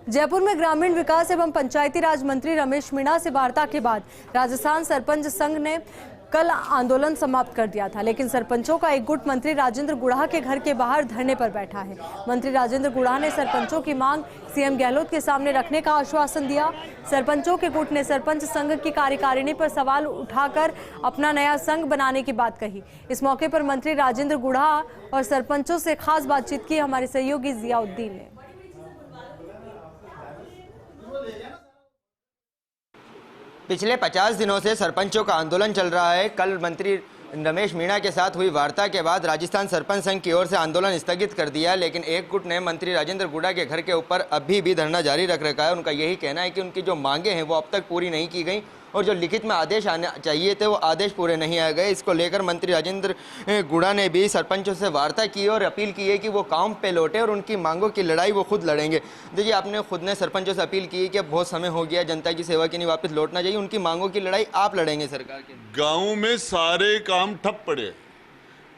जयपुर में ग्रामीण विकास एवं पंचायती राज मंत्री रमेश मीणा से वार्ता के बाद राजस्थान सरपंच संघ ने कल आंदोलन समाप्त कर दिया था, लेकिन सरपंचों का एक गुट मंत्री राजेंद्र गुढ़ा के घर के बाहर धरने पर बैठा है। मंत्री राजेंद्र गुढ़ा ने सरपंचों की मांग सीएम गहलोत के सामने रखने का आश्वासन दिया। सरपंचों के गुट ने सरपंच संघ की कार्यकारिणी पर सवाल उठाकर अपना नया संघ बनाने की बात कही। इस मौके पर मंत्री राजेंद्र गुढ़ा और सरपंचों से खास बातचीत की हमारे सहयोगी जियाउद्दीन ने। पिछले 50 दिनों से सरपंचों का आंदोलन चल रहा है। कल मंत्री रमेश मीणा के साथ हुई वार्ता के बाद राजस्थान सरपंच संघ की ओर से आंदोलन स्थगित कर दिया, लेकिन एक गुट ने मंत्री राजेंद्र गुढ़ा के घर के ऊपर अभी भी धरना जारी रख रखा है। उनका यही कहना है कि उनकी जो मांगे हैं वो अब तक पूरी नहीं की गई और जो लिखित में आदेश आने चाहिए थे वो आदेश पूरे नहीं आ गए। इसको लेकर मंत्री राजेंद्र गुढ़ा ने भी सरपंचों से वार्ता की और अपील की है कि वो काम पे लौटे और उनकी मांगों की लड़ाई वो खुद लड़ेंगे। देखिए, आपने खुद ने सरपंचों से अपील की है कि अब बहुत समय हो गया, जनता की सेवा के लिए वापस लौटना चाहिए, उनकी मांगों की लड़ाई आप लड़ेंगे सरकार के। गाँव में सारे काम ठप पड़े।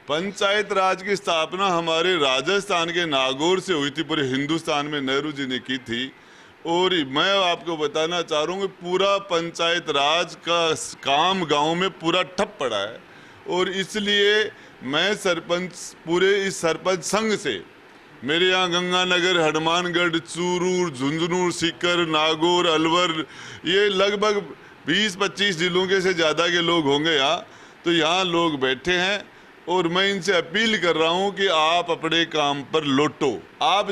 पंचायत राज की स्थापना हमारे राजस्थान के नागौर से हुई थी, पूरे हिंदुस्तान में नेहरू जी ने की थी। और मैं आपको बताना चाह रहा हूँ कि पूरा पंचायत राज का काम गांव में पूरा ठप पड़ा है और इसलिए मैं पूरे इस सरपंच संघ से, मेरे यहाँ गंगानगर, हनुमानगढ़, चूरू, झुंझुनू, सीकर, नागौर, अलवर, ये लगभग 20-25 जिलों के से ज़्यादा के लोग होंगे यहाँ। तो यहाँ लोग बैठे हैं और मैं इनसे अपील कर रहा हूँ कि आप अपने काम पर लौटो। आप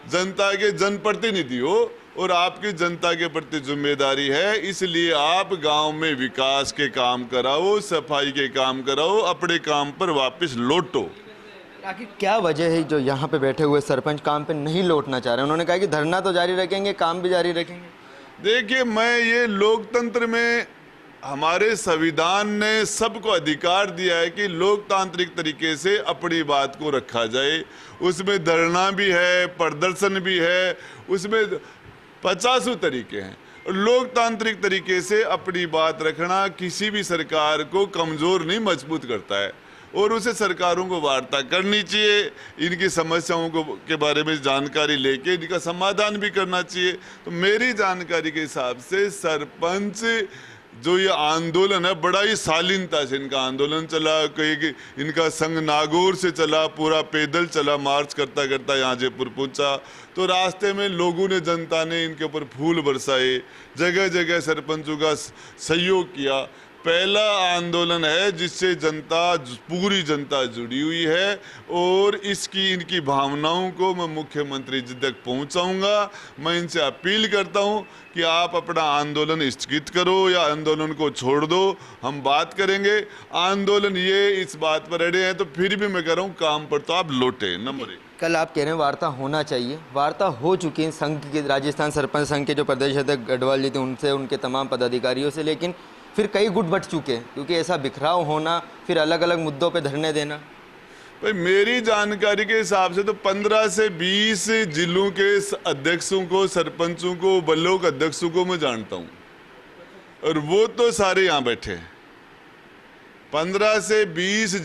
जनता के जनप्रतिनिधि हो और आपकी जनता के प्रति जिम्मेदारी है, इसलिए आप गांव में विकास के काम कराओ, सफाई के काम कराओ, अपने काम पर वापस लौटो। आखिर क्या वजह है जो यहाँ पे बैठे हुए सरपंच काम पे नहीं लौटना चाह रहे हैं? उन्होंने कहा कि धरना तो जारी रखेंगे, काम भी जारी रखेंगे। देखिए, मैं ये लोकतंत्र में हमारे संविधान ने सबको अधिकार दिया है कि लोकतांत्रिक तरीके से अपनी बात को रखा जाए। उसमें धरना भी है, प्रदर्शन भी है, उसमें 50 तरीके हैं। लोकतांत्रिक तरीके से अपनी बात रखना किसी भी सरकार को कमज़ोर नहीं, मजबूत करता है और उसे सरकारों को वार्ता करनी चाहिए। इनकी समस्याओं के बारे में जानकारी लेके इनका समाधान भी करना चाहिए। तो मेरी जानकारी के हिसाब से सरपंच जो ये आंदोलन है, बड़ा ही शालीनता से इनका आंदोलन चला। कहीं कि इनका संघ नागौर से चला, पूरा पैदल चला, मार्च करता करता यहाँ जयपुर पहुँचा। तो रास्ते में लोगों ने, जनता ने इनके ऊपर फूल बरसाए, जगह जगह सरपंचों का सहयोग किया। पहला आंदोलन है जिससे पूरी जनता जुड़ी हुई है और इनकी भावनाओं को मैं मुख्यमंत्री जी तक पहुंचाऊंगा। मैं इनसे अपील करता हूं कि आप अपना आंदोलन स्थगित करो या आंदोलन को छोड़ दो, हम बात करेंगे। आंदोलन ये इस बात पर अड़े हैं तो फिर भी मैं कह रहा हूँ काम पर तो आप लौटे। नंबर 1, कल आप कह रहे हैं वार्ता होना चाहिए, वार्ता हो चुकी है संघ के, राजस्थान सरपंच संघ के जो प्रदेश अध्यक्ष गढ़वाल जी थे उनसे, उनके तमाम पदाधिकारियों से, लेकिन फिर कई गुट बट चुके हैं क्योंकि ऐसा बिखराव होना, फिर अलग अलग मुद्दों पे धरने देना। भाई, मेरी जानकारी के हिसाब से तो 15 से 20 जिलों के अध्यक्षों को, सरपंचों को, ब्लॉक अध्यक्षों को मैं जानता हूं और वो तो सारे यहाँ बैठे हैं। 15 से 20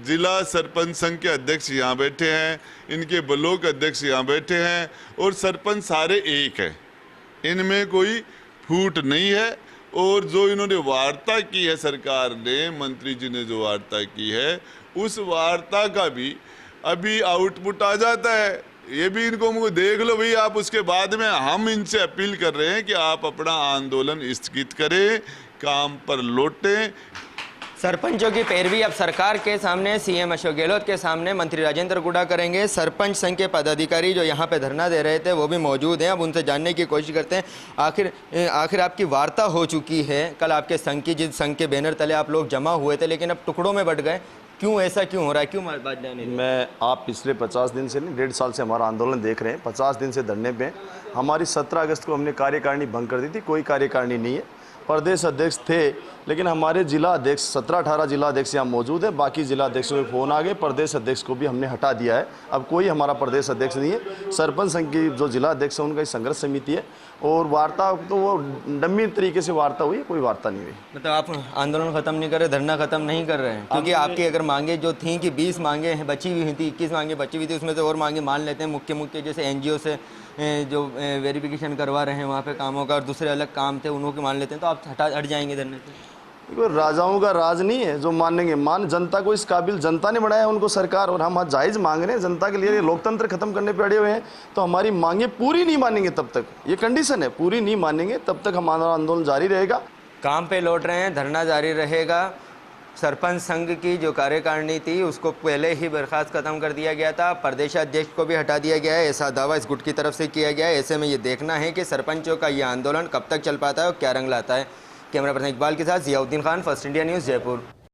जिला सरपंच संघ के अध्यक्ष यहाँ बैठे हैं, इनके ब्लॉक अध्यक्ष यहाँ बैठे हैं और सरपंच सारे एक है, इनमें कोई फूट नहीं है। और जो इन्होंने वार्ता की है, सरकार ने, मंत्री जी ने जो वार्ता की है, उस वार्ता का भी अभी आउटपुट आ जाता है। ये भी इनको मुझे देख लो भाई आप। उसके बाद में हम इनसे अपील कर रहे हैं कि आप अपना आंदोलन स्थगित करें, काम पर लौटें। सरपंचों की पैरवी अब सरकार के सामने, सीएम अशोक गहलोत के सामने मंत्री राजेंद्र गुढ़ा करेंगे। सरपंच संघ के पदाधिकारी जो यहाँ पे धरना दे रहे थे वो भी मौजूद हैं, अब उनसे जानने की कोशिश करते हैं। आखिर आपकी वार्ता हो चुकी है कल आपके संघ की, जिस संघ के बैनर तले आप लोग जमा हुए थे, लेकिन अब टुकड़ों में बट गए, क्यों ऐसा क्यों हो रहा है, क्यों बात जाने? आप पिछले 50 दिन से नहीं, 1.5 साल से हमारा आंदोलन देख रहे हैं। 50 दिन से धरने पे हमारी 17 अगस्त को हमने कार्यकारिणी भंग कर दी थी, कोई कार्यकारिणी नहीं है। प्रदेश अध्यक्ष थे, लेकिन हमारे जिला अध्यक्ष 17-18 जिला अध्यक्ष यहाँ मौजूद हैं। बाकी जिला अध्यक्षों के फ़ोन आ गए, प्रदेश अध्यक्ष को भी हमने हटा दिया है। अब कोई हमारा प्रदेश अध्यक्ष नहीं है। सरपंच संघ की जो जिला अध्यक्ष है उनका एक संघर्ष समिति है, और वार्ता तो वो डम्मी तरीके से वार्ता हुई, कोई वार्ता नहीं हुई। मतलब आप आंदोलन खत्म नहीं कर रहे, धरना खत्म नहीं कर रहे हैं, क्योंकि आपकी अगर मांगे जो थी कि 20 मांगे हैं बची हुई थी, 21 मांगे बची हुई थी, उसमें से और मांगे मान लेते हैं मुख्य जैसे एनजीओ से जो वेरिफिकेशन करवा रहे हैं वहाँ पे कामों का, और दूसरे अलग काम थे उनको मान लेते हैं, तो आप हट जाएंगे धरने से? देखो, राजाओं का राज नहीं है जो मानेंगे। जनता को इस काबिल जनता ने बनाया उनको सरकार, और हम जायज़ मांग रहे हैं जनता के लिए। लोकतंत्र खत्म करने पे अड़े हुए हैं, तो हमारी मांगे पूरी नहीं मानेंगे तब तक, ये कंडीशन है, पूरी नहीं मानेंगे तब तक हमारा आंदोलन जारी रहेगा। काम पे लौट रहे हैं, धरना जारी रहेगा। सरपंच संघ की जो कार्यकारिणी थी उसको पहले ही बर्खास्त खत्म कर दिया गया था, प्रदेशाध्यक्ष को भी हटा दिया गया है, ऐसा दावा इस गुट की तरफ से किया गया है। ऐसे में ये देखना है कि सरपंचों का ये आंदोलन कब तक चल पाता है और क्या रंग लाता है। कैमरा पर्सन इकबाल के साथ Ziauddin Khan, first India news, Jaipur.